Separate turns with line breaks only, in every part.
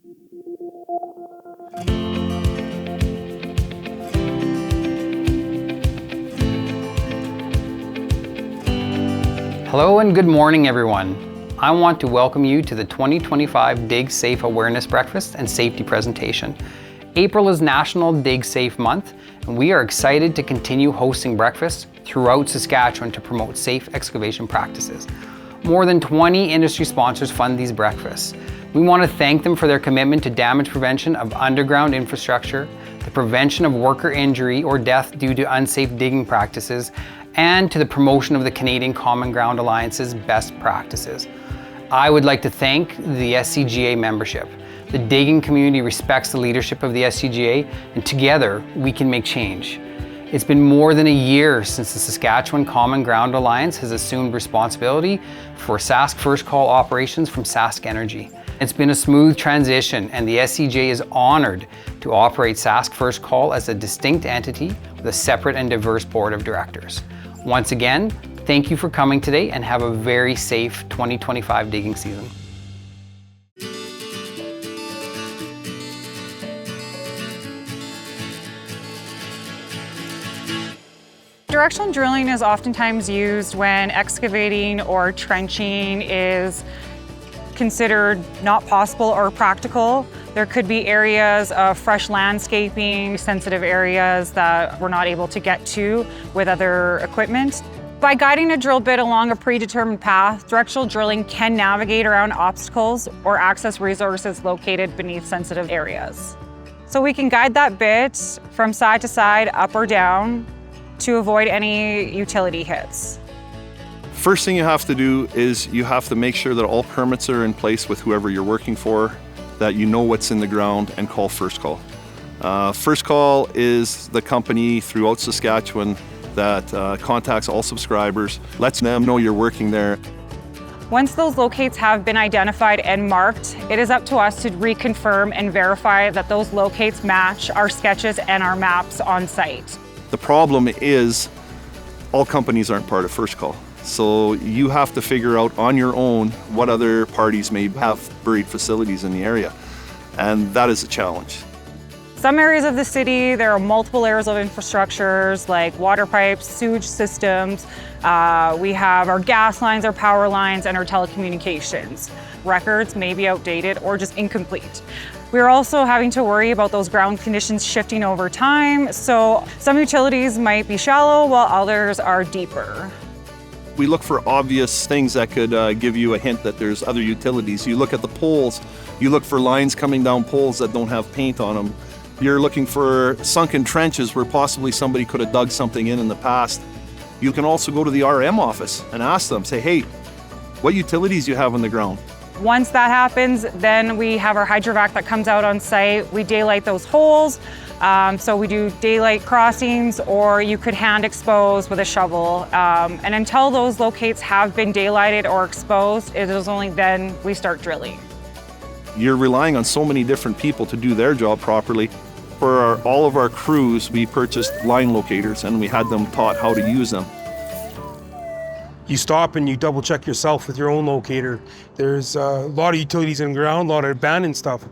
Hello and good morning, everyone. I want to welcome you to the 2025 Dig Safe Awareness Breakfast and Safety Presentation. April is National Dig Safe Month, and we are excited to continue hosting breakfasts throughout Saskatchewan to promote safe excavation practices. More than 20 industry sponsors fund these breakfasts. We want to thank them for their commitment to damage prevention of underground infrastructure, the prevention of worker injury or death due to unsafe digging practices, and to the promotion of the Canadian Common Ground Alliance's best practices. I would like to thank the SCGA membership. The digging community respects the leadership of the SCGA, and together we can make change. It's been more than a year since the Saskatchewan Common Ground Alliance has assumed responsibility for Sask First Call operations from Sask Energy. It's been a smooth transition, and the SCGA is honored to operate Sask First Call as a distinct entity with a separate and diverse board of directors. Once again, thank you for coming today and have a very safe 2025 digging season.
Directional drilling is oftentimes used when excavating or trenching is considered not possible or practical. There could be areas of fresh landscaping, sensitive areas that we're not able to get to with other equipment. By guiding a drill bit along a predetermined path, directional drilling can navigate around obstacles or access resources located beneath sensitive areas. So we can guide that bit from side to side, up or down, to avoid any utility hits.
First thing you have to do is you have to make sure that all permits are in place with whoever you're working for, that you know what's in the ground, and call First Call. First Call is the company throughout Saskatchewan that contacts all subscribers, lets them know you're working there.
Once those locates have been identified and marked, it is up to us to reconfirm and verify that those locates match our sketches and our maps on site.
The problem is all companies aren't part of First Call. So you have to figure out on your own what other parties may have buried facilities in the area. And that is a challenge.
Some areas of the city, there are multiple areas of infrastructures like water pipes, sewage systems. We have our gas lines, our power lines, and our telecommunications. Records may be outdated or just incomplete. We're also having to worry about those ground conditions shifting over time. So some utilities might be shallow while others are deeper.
We look for obvious things that could give you a hint that there's other utilities. You look at the poles, you look for lines coming down poles that don't have paint on them. You're looking for sunken trenches where possibly somebody could have dug something in the past. You can also go to the RM office and ask them, say, hey, what utilities do you have on the ground?
Once that happens, then we have our hydrovac that comes out on site. We daylight those holes. So we do daylight crossings, or you could hand expose with a shovel. And until those locates have been daylighted or exposed, it is only then we start drilling.
You're relying on so many different people to do their job properly. For all of our crews, we purchased line locators and we had them taught how to use them.
You stop and you double check yourself with your own locator. There's a lot of utilities in the ground, a lot of abandoned stuff,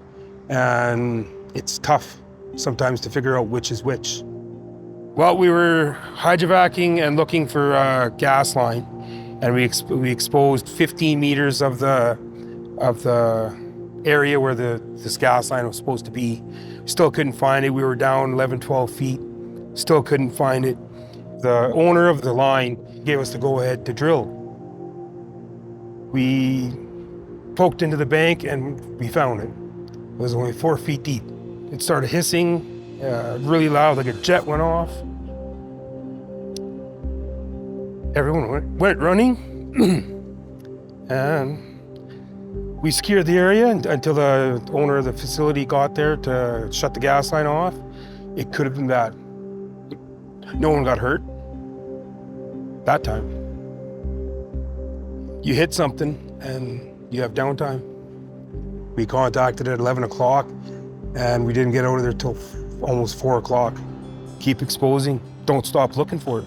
and it's tough sometimes to figure out which is which. Well, we were hydrovacing and looking for a gas line, and we exposed 15 meters of the area where this gas line was supposed to be. Still couldn't find it. We were down 11, 12 feet. Still couldn't find it. The owner of the line gave us the go-ahead to drill. We poked into the bank and we found it. It was only 4 feet deep. It started hissing really loud, like a jet went off. Everyone went running, and we secured the area until the owner of the facility got there to shut the gas line off. It could have been bad. No one got hurt that time. You hit something and you have downtime. We contacted at 11 o'clock and we didn't get out of there till almost 4 o'clock. Keep exposing, don't stop looking for it.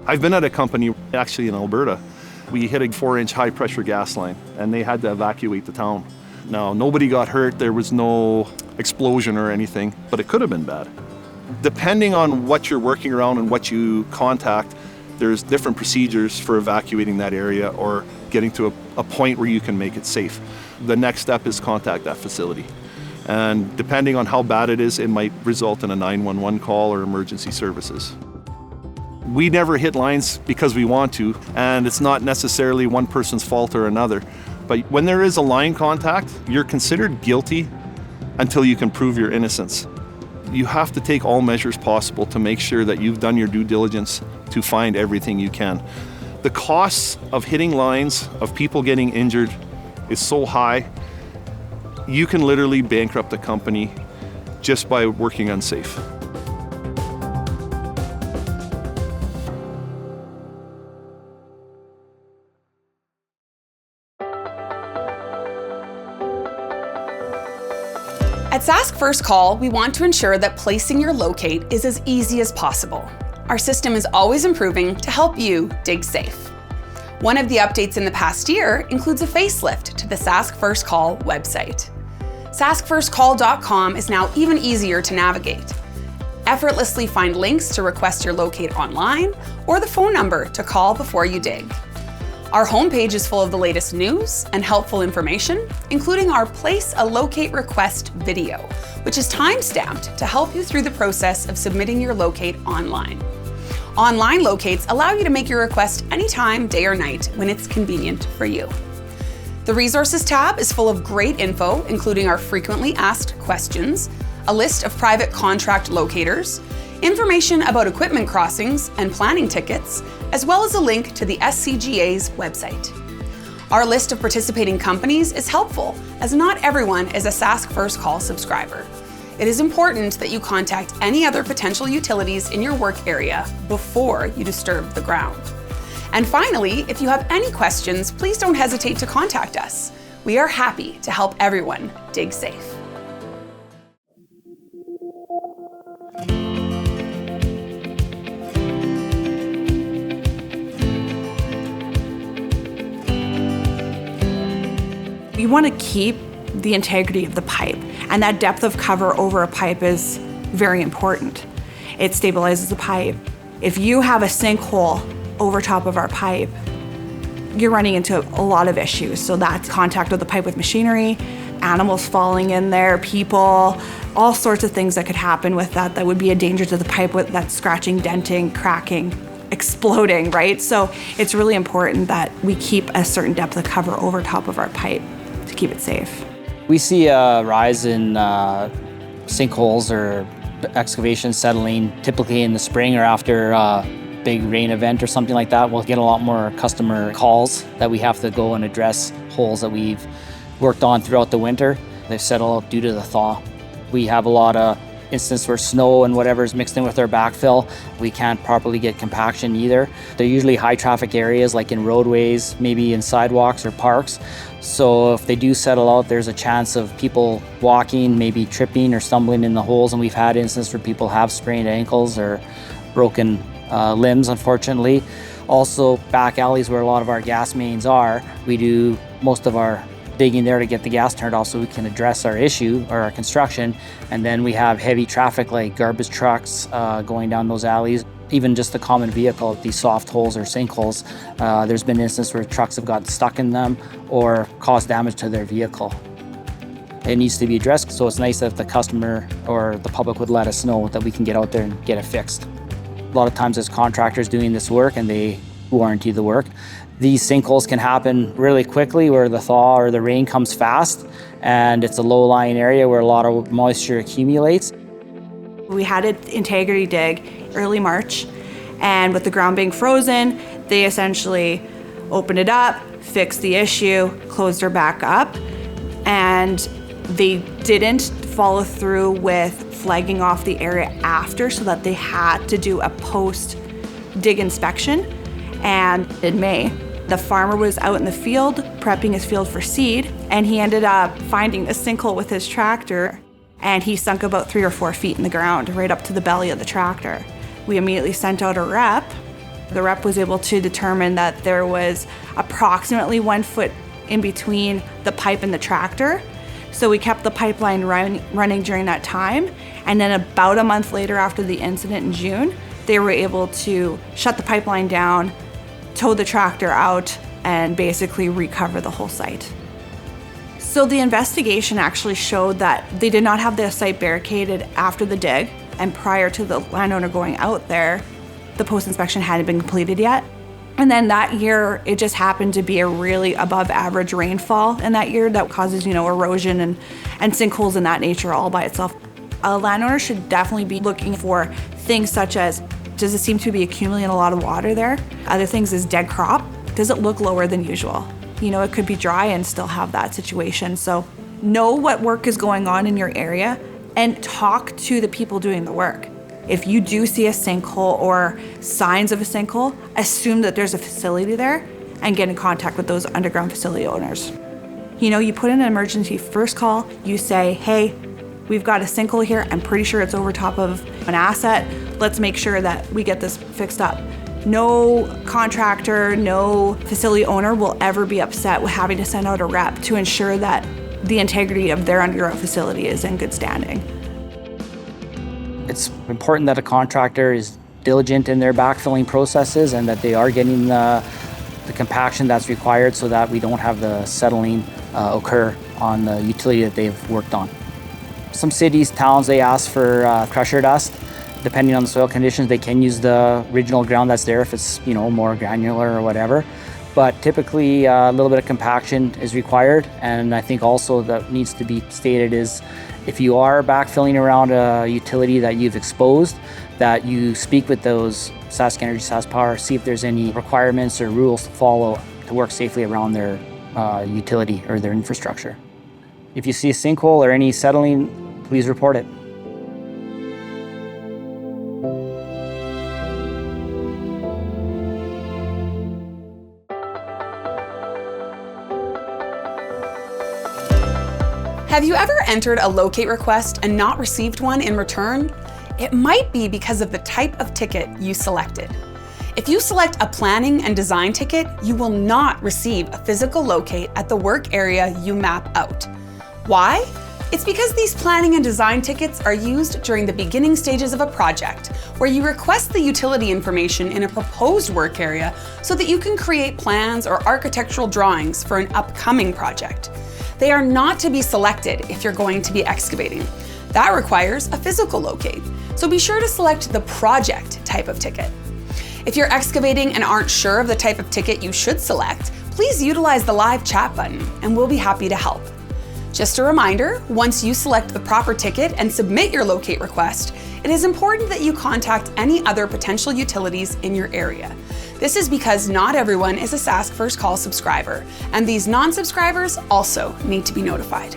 I've been at a company actually in Alberta. We hit a 4-inch high pressure gas line and they had to evacuate the town. Now, nobody got hurt, there was no explosion or anything, but it could have been bad. Depending on what you're working around and what you contact, there's different procedures for evacuating that area or getting to a point where you can make it safe. The next step is contact that facility. And depending on how bad it is, it might result in a 911 call or emergency services. We never hit lines because we want to, and it's not necessarily one person's fault or another. But when there is a line contact, you're considered guilty until you can prove your innocence. You have to take all measures possible to make sure that you've done your due diligence to find everything you can. The costs of hitting lines, of people getting injured, is so high, you can literally bankrupt a company just by working unsafe.
At Sask First Call, we want to ensure that placing your locate is as easy as possible. Our system is always improving to help you dig safe. One of the updates in the past year includes a facelift to the Sask First Call website. SaskFirstCall.com is now even easier to navigate. Effortlessly find links to request your locate online or the phone number to call before you dig. Our homepage is full of the latest news and helpful information, including our Place a Locate Request video, which is time-stamped to help you through the process of submitting your locate online. Online locates allow you to make your request anytime, day or night, when it's convenient for you. The Resources tab is full of great info, including our frequently asked questions, a list of private contract locators, information about equipment crossings and planning tickets, as well as a link to the SCGA's website. Our list of participating companies is helpful, as not everyone is a Sask First Call subscriber. It is important that you contact any other potential utilities in your work area before you disturb the ground. And finally, if you have any questions, please don't hesitate to contact us. We are happy to help everyone dig safe.
You want to keep the integrity of the pipe, and that depth of cover over a pipe is very important. It stabilizes the pipe. If you have a sinkhole over top of our pipe, you're running into a lot of issues. So that's contact with the pipe with machinery, animals falling in there, people, all sorts of things that could happen with that would be a danger to the pipe, with that scratching, denting, cracking, exploding, right? So it's really important that we keep a certain depth of cover over top of our pipe to keep it safe.
We see a rise in sinkholes or excavation settling typically in the spring or after a big rain event or something like that. We'll get a lot more customer calls that we have to go and address holes that we've worked on throughout the winter. They've settled due to the thaw. We have a lot of instances where snow and whatever is mixed in with our backfill. We can't properly get compaction either. They're usually high traffic areas like in roadways, maybe in sidewalks or parks. So if they do settle out, there's a chance of people walking, maybe tripping or stumbling in the holes. And we've had instances where people have sprained ankles or broken limbs, unfortunately. Also, back alleys where a lot of our gas mains are, we do most of our digging there to get the gas turned off so we can address our issue or our construction. And then we have heavy traffic like garbage trucks going down those alleys. Even just a common vehicle, these soft holes or sinkholes, there's been instances where trucks have got stuck in them or caused damage to their vehicle. It needs to be addressed, so it's nice that the customer or the public would let us know that we can get out there and get it fixed. A lot of times there's contractors doing this work and they warranty the work. These sinkholes can happen really quickly where the thaw or the rain comes fast and it's a low-lying area where a lot of moisture accumulates.
We had an integrity dig early March, and with the ground being frozen, they essentially opened it up, fixed the issue, closed her back up, and they didn't follow through with flagging off the area after, so that they had to do a post-dig inspection. And in May, the farmer was out in the field prepping his field for seed, and he ended up finding a sinkhole with his tractor, and he sunk about 3 or 4 feet in the ground right up to the belly of the tractor. We immediately sent out a rep. The rep was able to determine that there was approximately 1 foot in between the pipe and the tractor, So we kept the pipeline running during that time. And then about a month later, after the incident in June, they were able to shut the pipeline down, tow the tractor out, and basically recover the whole site. So the investigation actually showed that they did not have the site barricaded after the dig, and prior to the landowner going out there, the post-inspection hadn't been completed yet. And then that year, it just happened to be a really above average rainfall in that year that causes, erosion and sinkholes in that nature all by itself. A landowner should definitely be looking for things such as, does it seem to be accumulating a lot of water there? Other things is dead crop. Does it look lower than usual? It could be dry and still have that situation. So know what work is going on in your area and talk to the people doing the work. If you do see a sinkhole or signs of a sinkhole, assume that there's a facility there and get in contact with those underground facility owners. You put in an emergency first call, you say, hey, we've got a sinkhole here. I'm pretty sure it's over top of an asset. Let's make sure that we get this fixed up. No contractor, no facility owner will ever be upset with having to send out a rep to ensure that the integrity of their underground facility is in good standing.
It's important that a contractor is diligent in their backfilling processes and that they are getting the compaction that's required so that we don't have the settling occur on the utility that they've worked on. Some cities, towns, they ask for crusher dust. Depending on the soil conditions, they can use the original ground that's there if it's more granular or whatever. But typically a little bit of compaction is required. And I think also that needs to be stated is if you are backfilling around a utility that you've exposed, that you speak with those Sask Energy, Sask Power, see if there's any requirements or rules to follow to work safely around their utility or their infrastructure. If you see a sinkhole or any settling, please report it.
Have you ever entered a locate request and not received one in return? It might be because of the type of ticket you selected. If you select a planning and design ticket, you will not receive a physical locate at the work area you map out. Why? It's because these planning and design tickets are used during the beginning stages of a project, where you request the utility information in a proposed work area so that you can create plans or architectural drawings for an upcoming project. They are not to be selected if you're going to be excavating. That requires a physical locate, so be sure to select the project type of ticket. If you're excavating and aren't sure of the type of ticket you should select, please utilize the live chat button and we'll be happy to help. Just a reminder, once you select the proper ticket and submit your locate request, it is important that you contact any other potential utilities in your area. This is because not everyone is a Sask First Call subscriber, and these non-subscribers also need to be notified.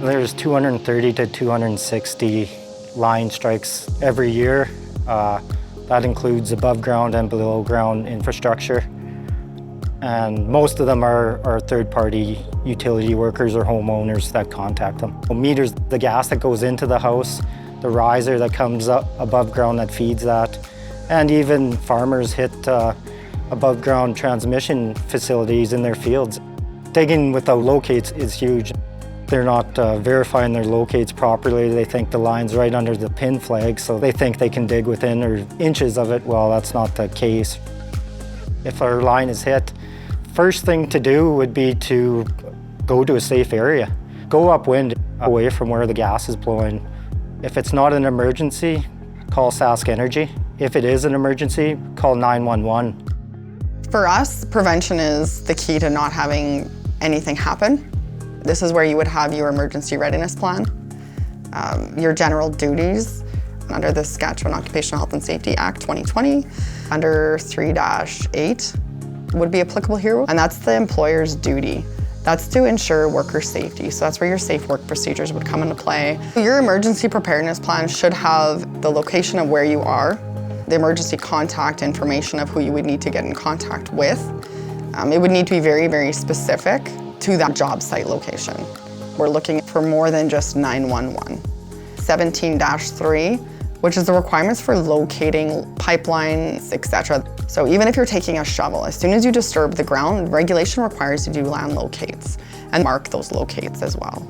There's 230 to 260 line strikes every year. That includes above ground and below ground infrastructure. And most of them are third-party utility workers or homeowners that contact them. Meters the gas that goes into the house, the riser that comes up above ground that feeds that, and even farmers hit above ground transmission facilities in their fields. Digging without locates is huge. They're not verifying their locates properly. They think the line's right under the pin flag, so they think they can dig within or inches of it. Well, that's not the case. If our line is hit, first thing to do would be to go to a safe area. Go upwind, away from where the gas is blowing. If it's not an emergency, call Sask Energy. If it is an emergency, call 911.
For us, prevention is the key to not having anything happen. This is where you would have your emergency readiness plan, your general duties under the Saskatchewan Occupational Health and Safety Act 2020, under 3-8 would be applicable here, and that's the employer's duty. That's to ensure worker safety, so that's where your safe work procedures would come into play. Your emergency preparedness plan should have the location of where you are, the emergency contact information of who you would need to get in contact with. It would need to be very, very specific to that job site location. We're looking for more than just 911. 17-3 which is the requirements for locating pipelines, etc. So even if you're taking a shovel, as soon as you disturb the ground, regulation requires you to do land locates and mark those locates as well.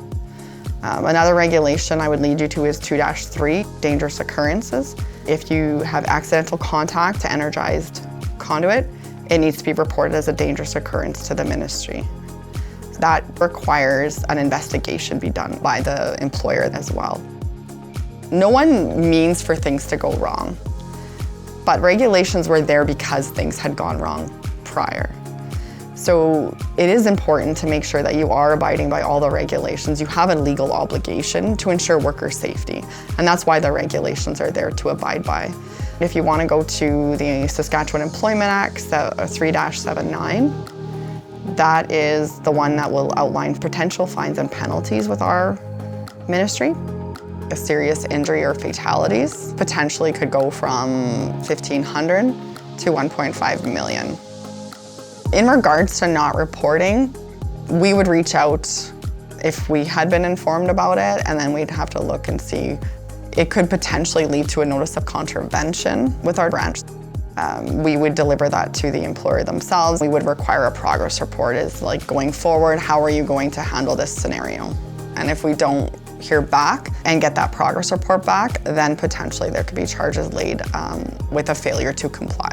Another regulation I would lead you to is 2-3, dangerous occurrences. If you have accidental contact to energized conduit, it needs to be reported as a dangerous occurrence to the ministry. That requires an investigation be done by the employer as well. No one means for things to go wrong, but regulations were there because things had gone wrong prior. So it is important to make sure that you are abiding by all the regulations. You have a legal obligation to ensure worker safety, and that's why the regulations are there to abide by. If you want to go to the Saskatchewan Employment Act 3-79, that is the one that will outline potential fines and penalties with our ministry. A serious injury or fatalities potentially could go from $1,500 to $1.5 million. In regards to not reporting, we would reach out if we had been informed about it, and then we'd have to look and see. It could potentially lead to a notice of contravention with our branch. We would deliver that to the employer themselves. We would require a progress report. Is like, going forward, how are you going to handle this scenario? And if we don't hear back and get that progress report back, then potentially there could be charges laid with a failure to comply.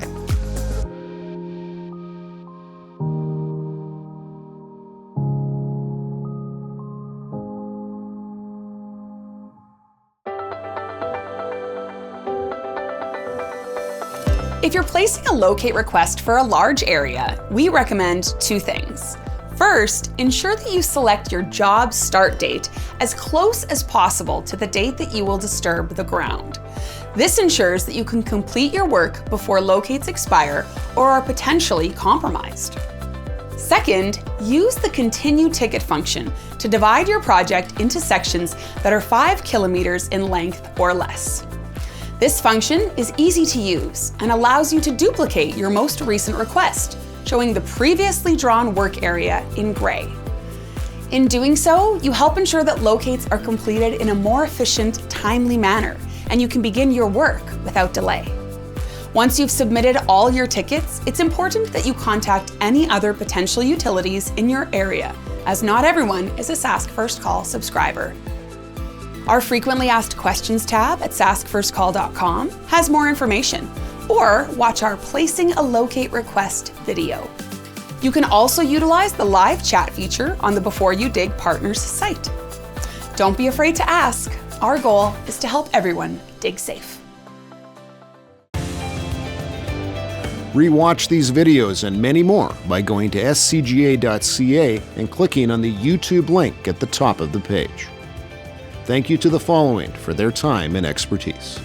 If you're placing a locate request for a large area, we recommend 2 things. First, ensure that you select your job start date as close as possible to the date that you will disturb the ground. This ensures that you can complete your work before locates expire or are potentially compromised. Second, use the continue ticket function to divide your project into sections that are 5 kilometers in length or less. This function is easy to use and allows you to duplicate your most recent request, showing the previously drawn work area in gray. In doing so, you help ensure that locates are completed in a more efficient, timely manner, and you can begin your work without delay. Once you've submitted all your tickets, it's important that you contact any other potential utilities in your area, as not everyone is a Sask First Call subscriber. Our frequently asked questions tab at saskfirstcall.com has more information, or watch our Placing a Locate Request video. You can also utilize the live chat feature on the Before You Dig Partners site. Don't be afraid to ask. Our goal is to help everyone dig safe.
Rewatch these videos and many more by going to scga.ca and clicking on the YouTube link at the top of the page. Thank you to the following for their time and expertise.